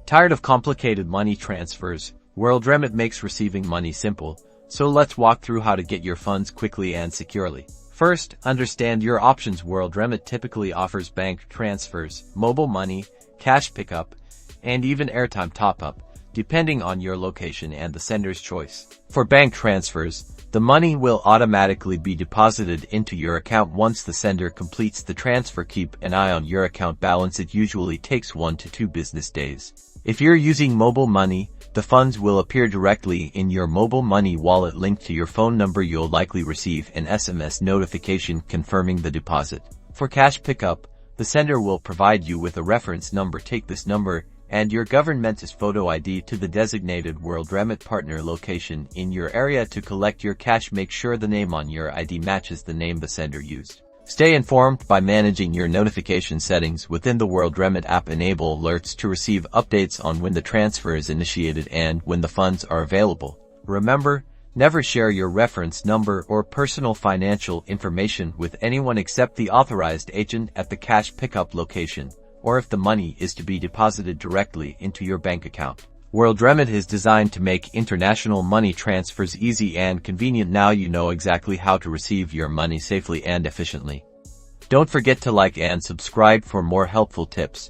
Tired of complicated money transfers? Worldremit makes receiving money simple, so let's walk through how to get your funds quickly and securely. First, understand your options. Worldremit typically offers bank transfers, mobile money, cash pickup, and even airtime top-up, depending on your location and the sender's choice. For bank transfers, the money will automatically be deposited into your account once the sender completes the transfer. Keep an eye on your account balance. It usually takes 1 to 2 business days. If you're using mobile money, the funds will appear directly in your mobile money wallet linked to your phone number. You'll likely receive an SMS notification confirming the deposit. For cash pickup, the sender will provide you with a reference number. Take this number and your government's photo ID to the designated Worldremit partner location in your area to collect your cash. Make sure the name on your ID matches the name the sender used. Stay informed by managing your notification settings within the Worldremit app. Enable alerts to receive updates on when the transfer is initiated and when the funds are available. Remember, never share your reference number or personal financial information with anyone except the authorized agent at the cash pickup location, or if the money is to be deposited directly into your bank account. Worldremit is designed to make international money transfers easy and convenient. Now you know exactly how to receive your money safely and efficiently. Don't forget to like and subscribe for more helpful tips.